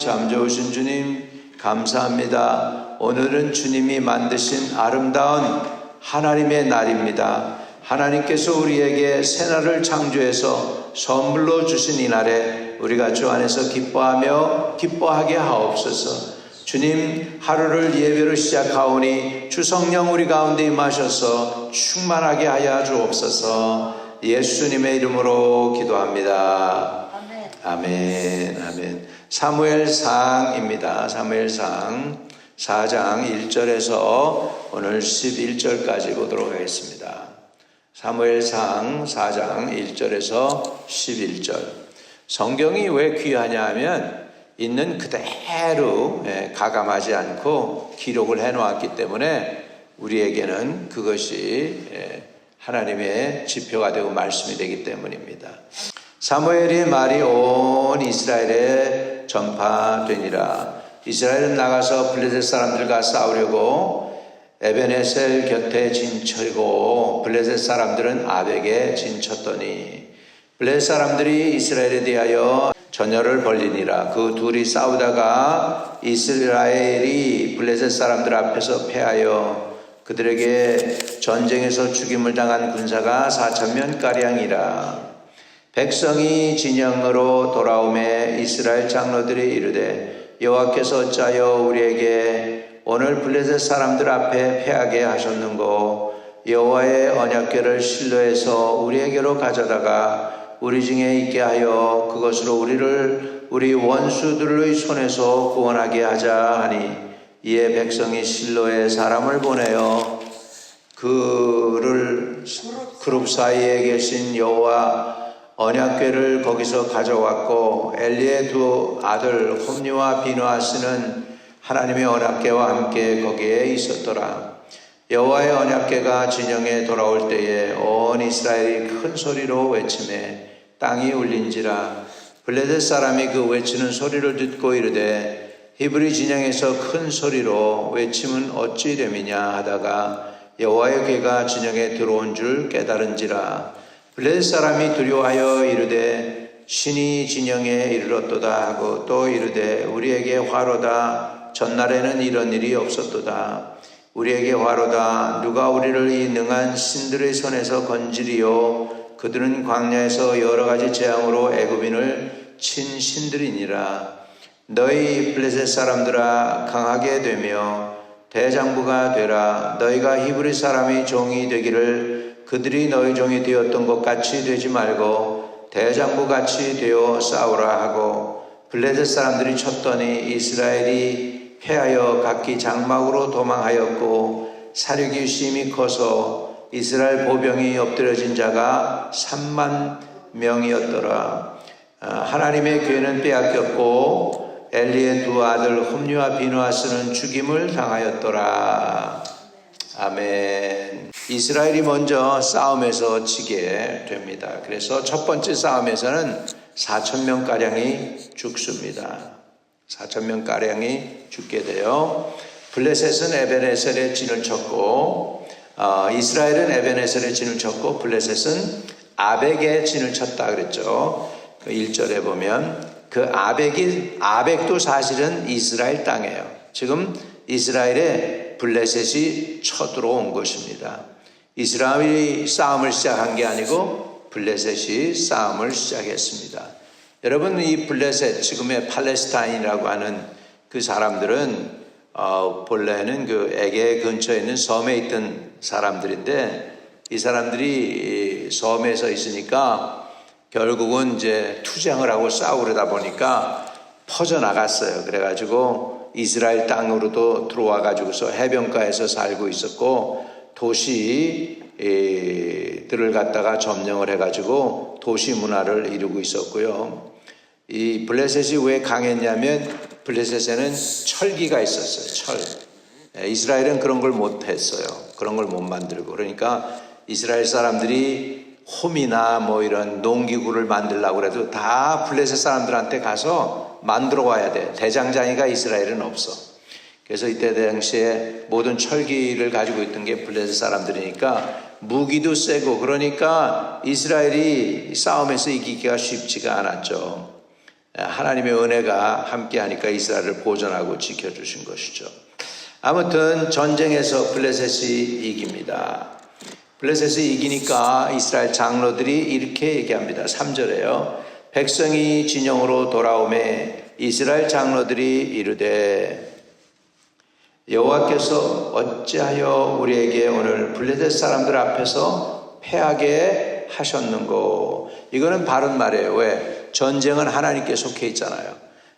참 좋으신 주님 감사합니다. 오늘은 주님이 만드신 아름다운 하나님의 날입니다. 하나님께서 우리에게 새날을 창조해서 선물로 주신 이 날에 우리가 주 안에서 기뻐하게 하옵소서. 주님, 하루를 예배로 시작하오니 주 성령 우리 가운데 임하셔서 충만하게 하여 주옵소서. 예수님의 이름으로 기도합니다. 아멘. 아멘. 사무엘상입니다. 사무엘상 4장 1절에서 오늘 11절까지 보도록 하겠습니다. 사무엘상 4장 1절에서 11절. 성경이 왜 귀하냐 하면 있는 그대로 가감하지 않고 기록을 해놓았기 때문에 우리에게는 그것이 하나님의 지표가 되고 말씀이 되기 때문입니다. 사무엘의 말이 온 이스라엘에 전파되니라. 이스라엘은 나가서 블레셋 사람들과 싸우려고 에벤에셀 곁에 진쳐고 블레셋 사람들은 아벡에 진쳤더니 블레셋 사람들이 이스라엘에 대하여 전열을 벌리니라. 그 둘이 싸우다가 이스라엘이 블레셋 사람들 앞에서 패하여 그들에게 전쟁에서 죽임을 당한 군사가 4,000명가량이라. 백성이 진영으로 돌아오매 이스라엘 장로들이 이르되 여호와께서 어찌하여 우리에게 오늘 블레셋 사람들 앞에 패하게 하셨는고. 여호와의 언약궤를 실로에서 우리에게로 가져다가 우리 중에 있게 하여 그것으로 우리를 우리 원수들의 손에서 구원하게 하자 하니 이에 백성이 실로에 사람을 보내어 그를 그룹 사이에 계신 여호와 언약궤를 거기서 가져왔고 엘리의 두 아들 홈니와 비누아스는 하나님의 언약궤와 함께 거기에 있었더라. 여호와의 언약궤가 진영에 돌아올 때에 온 이스라엘이 큰 소리로 외치매 땅이 울린지라. 블레셋 사람이 그 외치는 소리를 듣고 이르되 히브리 진영에서 큰 소리로 외침은 어찌 됨이냐 하다가 여호와의 궤가 진영에 들어온 줄 깨달은지라. 블레셋 사람이 두려워하여 이르되 신이 진영에 이르렀도다 하고 또 이르되 우리에게 화로다. 전날에는 이런 일이 없었도다. 우리에게 화로다. 누가 우리를 이 능한 신들의 손에서 건지리요. 그들은 광야에서 여러 가지 재앙으로 애굽인을 친 신들이니라. 너희 블레셋 사람들아 강하게 되며 대장부가 되라. 너희가 히브리 사람이 종이 되기를 그들이 너희 종이 되었던 것 같이 되지 말고 대장부 같이 되어 싸우라 하고 블레셋 사람들이 쳤더니 이스라엘이 패하여 각기 장막으로 도망하였고 사륙이 심히 커서 이스라엘 보병이 엎드려진 자가 3만 명이었더라. 하나님의 궤는 빼앗겼고 엘리의 두 아들 홈니와 비누아스는 죽임을 당하였더라. 아멘. 이스라엘이 먼저 싸움에서 지게 됩니다. 그래서 첫 번째 싸움에서는 4,000명가량이 죽습니다. 4,000명가량이 죽게 돼요. 블레셋은 에벤에셀에 진을 쳤고 이스라엘은 에벤에셀에 진을 쳤고 블레셋은 아벡에 진을 쳤다 그랬죠. 그 1절에 보면 그 아벡도 사실은 이스라엘 땅이에요. 지금 이스라엘에 블레셋이 쳐들어온 것입니다. 이스라엘이 싸움을 시작한 게 아니고 블레셋이 싸움을 시작했습니다. 여러분, 이 블레셋, 지금의 팔레스타인이라고 하는 그 사람들은 본래는 그 에게 근처에 있는 섬에 있던 사람들인데 이 사람들이 섬에서 있으니까 결국은 이제 투쟁을 하고 싸우려다 보니까 퍼져나갔어요. 그래가지고 이스라엘 땅으로도 들어와 가지고서 해변가에서 살고 있었고 도시들을 갖다가 점령을 해가지고 도시 문화를 이루고 있었고요. 이 블레셋이 왜 강했냐면 블레셋에는 철기가 있었어요. 철. 이스라엘은 그런 걸 못했어요. 그런 걸 못 만들고. 그러니까 이스라엘 사람들이 홈이나 뭐 이런 농기구를 만들려고 해도 다 블레셋 사람들한테 가서 만들어 와야 돼. 대장장이가 이스라엘은 없어. 그래서 이때 당시에 모든 철기를 가지고 있던 게 블레셋 사람들이니까 무기도 세고 그러니까 이스라엘이 싸움에서 이기기가 쉽지가 않았죠. 하나님의 은혜가 함께하니까 이스라엘을 보존하고 지켜주신 것이죠. 아무튼 전쟁에서 블레셋이 이깁니다. 블레셋이 이기니까 이스라엘 장로들이 이렇게 얘기합니다. 3절에요. 백성이 진영으로 돌아오매 이스라엘 장로들이 이르되 여호와께서 어찌하여 우리에게 오늘 블레셋 사람들 앞에서 패하게 하셨는고. 이거는 바른 말이에요. 왜? 전쟁은 하나님께 속해 있잖아요.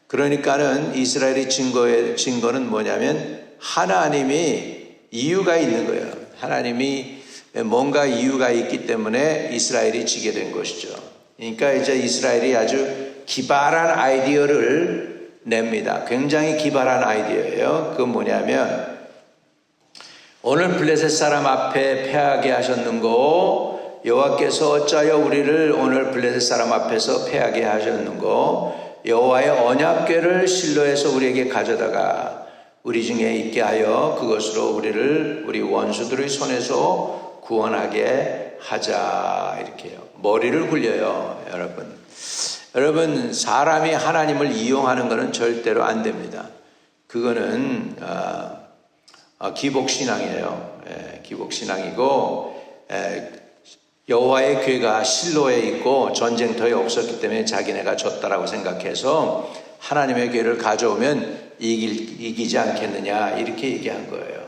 그러니까는 이스라엘이 증거는 뭐냐면 하나님이 이유가 있는 거예요. 하나님이 뭔가 이유가 있기 때문에 이스라엘이 지게 된 것이죠. 그러니까 이제 이스라엘이 아주 기발한 아이디어를 냅니다. 굉장히 기발한 아이디어예요. 그건 뭐냐면 오늘 블레셋 사람 앞에 패하게 하셨는고 여호와께서 어찌하여 우리를 오늘 블레셋 사람 앞에서 패하게 하셨는고 여호와의 언약궤를 실로에서 우리에게 가져다가 우리 중에 있게 하여 그것으로 우리를 우리 원수들의 손에서 구원하게 하자. 이렇게요. 머리를 굴려요. 여러분 사람이 하나님을 이용하는 것은 절대로 안 됩니다. 그거는 기복신앙이에요. 기복신앙이고 여호와의 궤가 실로에 있고 전쟁터에 없었기 때문에 자기네가 졌다라고 생각해서 하나님의 궤를 가져오면 이기지 않겠느냐 이렇게 얘기한 거예요.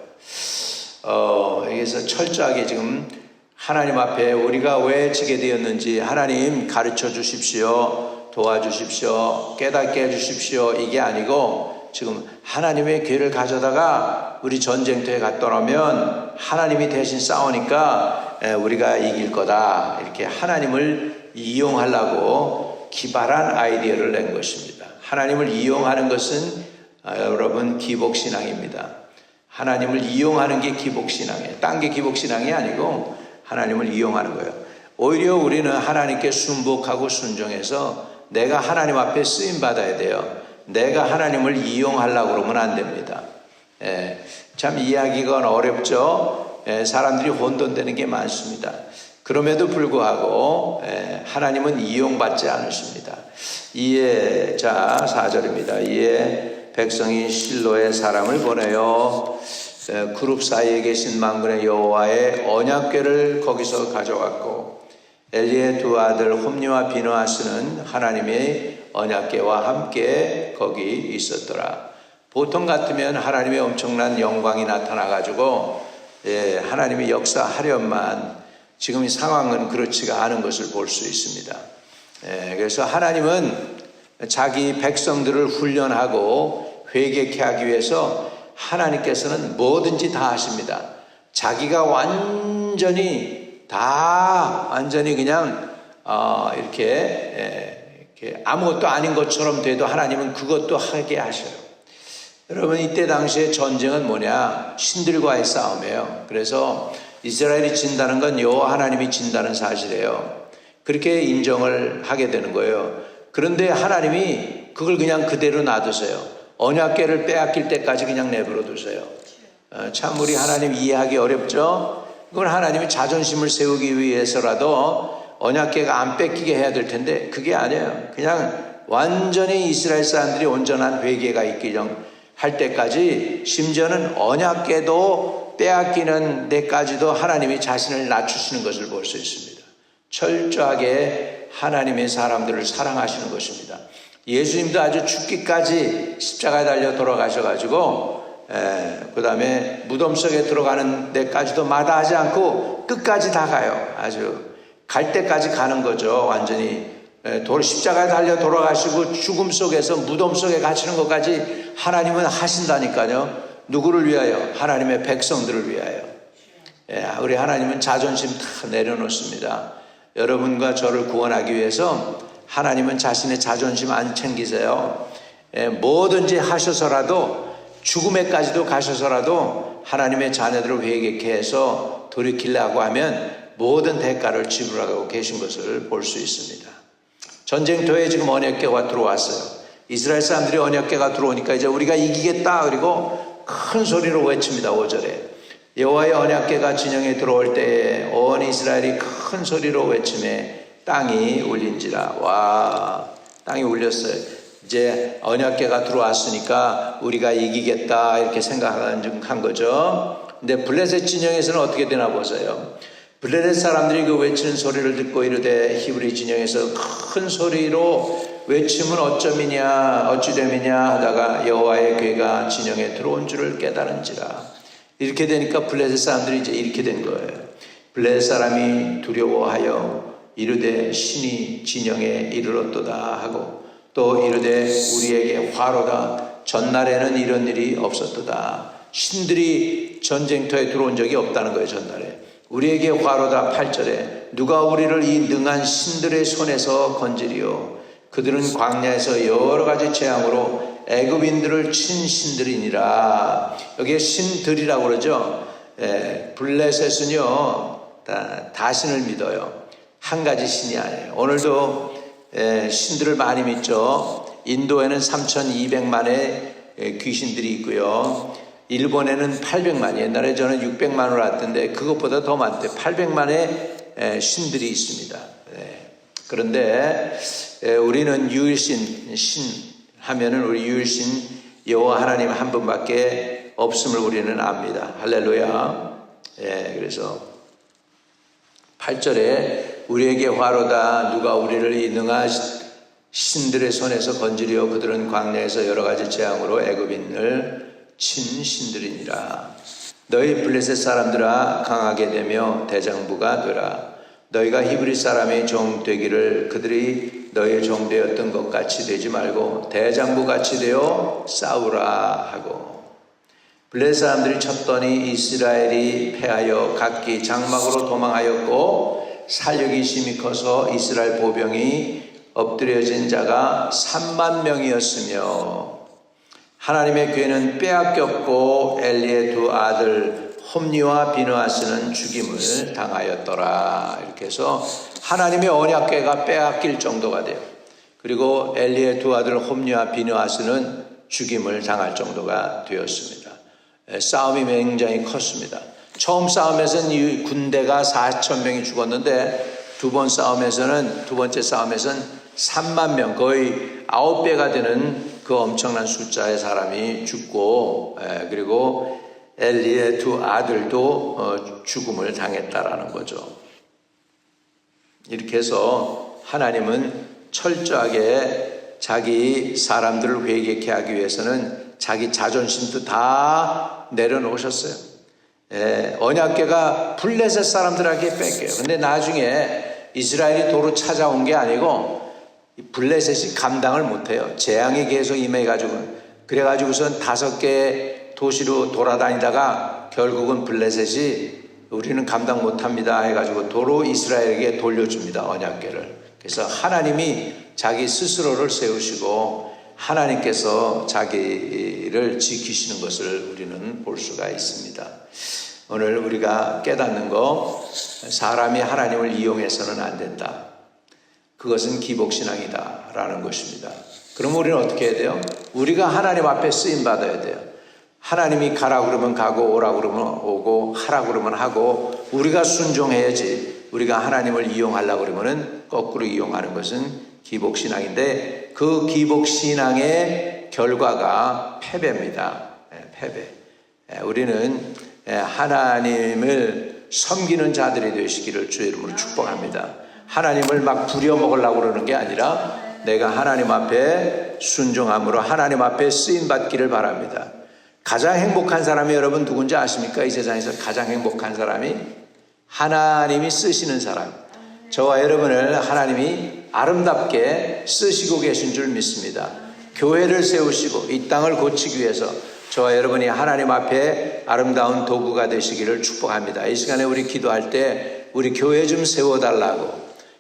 여기서 철저하게 지금 하나님 앞에 우리가 왜 지게 되었는지 하나님 가르쳐 주십시오, 도와주십시오, 깨닫게 해주십시오 이게 아니고 지금 하나님의 궤를 가져다가 우리 전쟁터에 갖다 놓으면 하나님이 대신 싸우니까 우리가 이길 거다 이렇게 하나님을 이용하려고 기발한 아이디어를 낸 것입니다. 하나님을 이용하는 것은 여러분 기복신앙입니다. 하나님을 이용하는 게 기복신앙이에요. 딴 게 기복신앙이 아니고 하나님을 이용하는 거예요. 오히려 우리는 하나님께 순복하고 순종해서 내가 하나님 앞에 쓰임받아야 돼요. 내가 하나님을 이용하려고 그러면 안 됩니다. 참 이야기가 어렵죠. 사람들이 혼돈되는 게 많습니다. 그럼에도 불구하고 하나님은 이용받지 않으십니다. 이에 자 4절입니다. 이에 백성이 실로에 사람을 보내요. 그룹 사이에 계신 만군의 여호와의 언약궤를 거기서 가져왔고 엘리의 두 아들 홈니와 비느하스는 하나님의 언약궤와 함께 거기 있었더라. 보통 같으면 하나님의 엄청난 영광이 나타나가지고 하나님의 역사하련만 지금 이 상황은 그렇지가 않은 것을 볼 수 있습니다. 그래서 하나님은 자기 백성들을 훈련하고 회개케 하기 위해서 하나님께서는 뭐든지 다 하십니다. 자기가 완전히 그냥 이렇게 아무것도 아닌 것처럼 돼도 하나님은 그것도 하게 하셔요. 여러분 이때 당시에 전쟁은 뭐냐? 신들과의 싸움이에요. 그래서 이스라엘이 진다는 건 여호와 하나님이 진다는 사실이에요. 그렇게 인정을 하게 되는 거예요. 그런데 하나님이 그걸 그냥 그대로 놔두세요. 언약궤를 빼앗길 때까지 그냥 내버려 두세요. 참 우리 하나님 이해하기 어렵죠? 그건 하나님이 자존심을 세우기 위해서라도 언약궤가 안 뺏기게 해야 될 텐데 그게 아니에요. 그냥 완전히 이스라엘 사람들이 온전한 회개가 있기 할 때까지 심지어는 언약궤도 빼앗기는 데까지도 하나님이 자신을 낮추시는 것을 볼 수 있습니다. 철저하게 하나님의 사람들을 사랑하시는 것입니다. 예수님도 아주 죽기까지 십자가에 달려 돌아가셔가지고 그 다음에 무덤 속에 들어가는 데까지도 마다하지 않고 끝까지 다 가요. 아주 갈 때까지 가는 거죠. 완전히 십자가에 달려 돌아가시고 죽음 속에서 무덤 속에 갇히는 것까지 하나님은 하신다니까요. 누구를 위하여? 하나님의 백성들을 위하여. 우리 하나님은 자존심 다 내려놓습니다. 여러분과 저를 구원하기 위해서 하나님은 자신의 자존심 안 챙기세요. 뭐든지 하셔서라도 죽음에까지도 가셔서라도 하나님의 자녀들을 회개케 해서 돌이키려고 하면 모든 대가를 지불하고 계신 것을 볼 수 있습니다. 전쟁터에 지금 언약궤가 들어왔어요. 이스라엘 사람들이 언약궤가 들어오니까 이제 우리가 이기겠다 그리고 큰 소리로 외칩니다. 5절에 여호와의 언약궤가 진영에 들어올 때에 온 이스라엘이 큰 소리로 외치매 땅이 울린지라. 와, 땅이 울렸어요. 이제 언약궤가 들어왔으니까 우리가 이기겠다 이렇게 생각한 거죠. 근데 블레셋 진영에서는 어떻게 되나 보세요. 블레셋 사람들이 그 외치는 소리를 듣고 이르되 히브리 진영에서 큰 소리로 외침은 어쩌미냐 어찌됨이냐 하다가 여호와의 궤가 진영에 들어온 줄을 깨달은지라. 이렇게 되니까 블레셋 사람들이 이제 이렇게 된 거예요. 블레셋 사람이 두려워하여 이르되 신이 진영에 이르렀도다 하고 또 이르되 우리에게 화로다. 전날에는 이런 일이 없었도다. 신들이 전쟁터에 들어온 적이 없다는 거예요. 전날에. 우리에게 화로다. 8절에 누가 우리를 이 능한 신들의 손에서 건지리요. 그들은 광야에서 여러 가지 재앙으로 애굽인들을 친 신들이니라. 여기에 신들이라고 그러죠. 블레셋은요 다신을 믿어요. 한 가지 신이 아니에요. 오늘도 신들을 많이 믿죠. 인도에는 3,200만의 귀신들이 있고요. 일본에는 800만, 옛날에 저는 600만으로 왔던데 그것보다 더 많대요. 800만의 신들이 있습니다. 그런데 우리는 유일신, 신 하면은 우리 유일신 여호와 하나님 한 분밖에 없음을 우리는 압니다. 할렐루야. 그래서 8절에 우리에게 화로다. 누가 우리를 이 능한 신들의 손에서 건지려. 그들은 광야에서 여러 가지 재앙으로 애굽인을 친 신들이니라. 너희 블레셋 사람들아 강하게 되며 대장부가 되라. 너희가 히브리 사람의 종 되기를 그들이 너희의 종 되었던 것 같이 되지 말고 대장부 같이 되어 싸우라 하고. 블레셋 사람들이 쳤더니 이스라엘이 패하여 각기 장막으로 도망하였고 살육이 심히 커서 이스라엘 보병이 엎드려진 자가 3만 명이었으며 하나님의 궤는 빼앗겼고 엘리의 두 아들 홈니와 비느하스는 죽임을 당하였더라. 이렇게 해서 하나님의 언약궤가 빼앗길 정도가 돼요. 그리고 엘리의 두 아들 홈니와 비느하스는 죽임을 당할 정도가 되었습니다. 싸움이 굉장히 컸습니다. 처음 싸움에서는 이 군대가 4,000명이 죽었는데 두 번째 싸움에서는 3만 명, 거의 9배가 되는 그 엄청난 숫자의 사람이 죽고, 그리고 엘리의 두 아들도 죽음을 당했다라는 거죠. 이렇게 해서 하나님은 철저하게 자기 사람들을 회개케 하기 위해서는 자기 자존심도 다 내려놓으셨어요. 언약궤가 블레셋 사람들에게 뺏겨요. 근데 나중에 이스라엘이 도로 찾아온 게 아니고 블레셋이 감당을 못해요. 재앙이 계속 임해가지고, 그래가지고선 5개 도시로 돌아다니다가 결국은 블레셋이 우리는 감당 못합니다 해가지고 도로 이스라엘에게 돌려줍니다. 언약궤를. 그래서 하나님이 자기 스스로를 세우시고 하나님께서 자기를 지키시는 것을 우리는 볼 수가 있습니다. 오늘 우리가 깨닫는 거, 사람이 하나님을 이용해서는 안 된다. 그것은 기복신앙이다 라는 것입니다. 그럼 우리는 어떻게 해야 돼요? 우리가 하나님 앞에 쓰임 받아야 돼요. 하나님이 가라 그러면 가고 오라 그러면 오고 하라 그러면 하고 우리가 순종해야지. 우리가 하나님을 이용하려고 그러면은 거꾸로 이용하는 것은 기복신앙인데 그 기복신앙의 결과가 패배입니다. 패배. 우리는 하나님을 섬기는 자들이 되시기를 주의 이름으로 축복합니다. 하나님을 막 부려먹으려고 그러는 게 아니라 내가 하나님 앞에 순종함으로 하나님 앞에 쓰임받기를 바랍니다. 가장 행복한 사람이 여러분 누군지 아십니까? 이 세상에서 가장 행복한 사람이 하나님이 쓰시는 사람. 저와 여러분을 하나님이 아름답게 쓰시고 계신 줄 믿습니다. 교회를 세우시고 이 땅을 고치기 위해서 저와 여러분이 하나님 앞에 아름다운 도구가 되시기를 축복합니다. 이 시간에 우리 기도할 때 우리 교회 좀 세워달라고,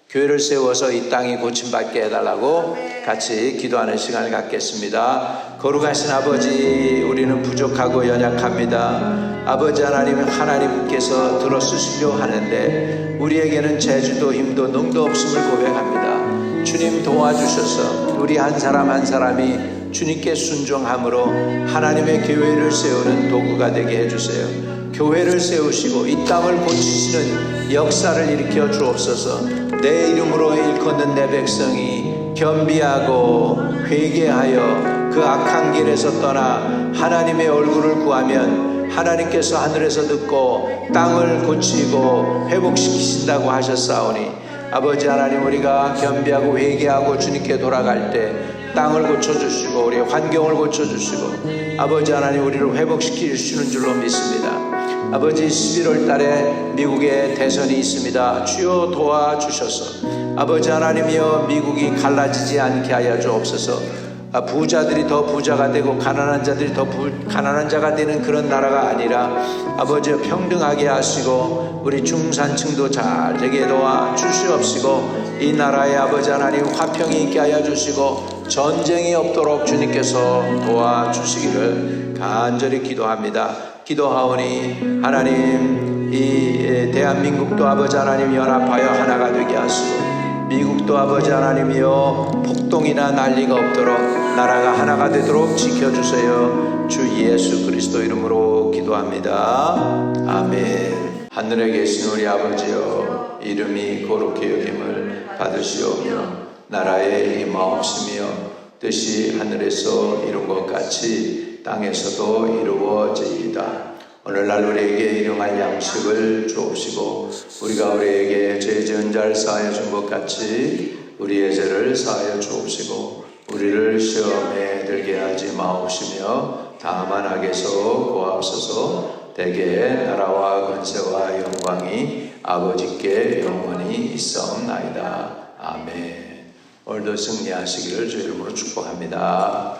교회를 세워서 이 땅이 고침받게 해달라고 같이 기도하는 시간을 갖겠습니다. 거룩하신 아버지, 우리는 부족하고 연약합니다. 아버지 하나님께서 들어쓰시려 하는데 우리에게는 재주도 힘도 능도 없음을 고백합니다. 주님 도와주셔서 우리 한 사람 한 사람이 주님께 순종함으로 하나님의 교회를 세우는 도구가 되게 해주세요. 교회를 세우시고 이 땅을 고치시는 역사를 일으켜 주옵소서. 내 이름으로 일컫는 내 백성이 겸비하고 회개하여 그 악한 길에서 떠나 하나님의 얼굴을 구하면 하나님께서 하늘에서 듣고 땅을 고치고 회복시키신다고 하셨사오니 아버지 하나님, 우리가 겸비하고 회개하고 주님께 돌아갈 때 땅을 고쳐주시고 우리의 환경을 고쳐주시고 아버지 하나님, 우리를 회복시켜 주시는 줄로 믿습니다. 아버지, 11월 달에 미국에 대선이 있습니다. 주여 도와주셔서 아버지 하나님이여, 미국이 갈라지지 않게 하여 주옵소서. 부자들이 더 부자가 되고 가난한 자들이 더 가난한 자가 되는 그런 나라가 아니라 아버지 평등하게 하시고 우리 중산층도 잘 되게 도와 주시옵시고 이 나라에 아버지 하나님 화평이 있게 하여 주시고 전쟁이 없도록 주님께서 도와주시기를 간절히 기도합니다. 기도하오니 하나님, 이 대한민국도 아버지 하나님 연합하여 하나가 되게 하시고 미국도 아버지 하나님이여 폭동이나 난리가 없도록 나라가 하나가 되도록 지켜주세요. 주 예수 그리스도 이름으로 기도합니다. 아멘. 하늘에 계신 우리 아버지여, 이름이 거룩히 여김을 받으시오며 나라에 임하옵시며 뜻이 하늘에서 이룬 것 같이 땅에서도 이루어지이다. 오늘날 우리에게 일용할 양식을 주옵시고 우리가 우리에게 죄 지은 자를 사하여 준 것 같이 우리의 죄를 사하여 주옵시고 우리를 시험에 들게 하지 마옵시며 다만 악에서 구하옵소서. 대개 나라와 권세와 영광이 아버지께 영원히 있사옵나이다. 아멘. 오늘도 승리하시기를 주 이름으로 축복합니다.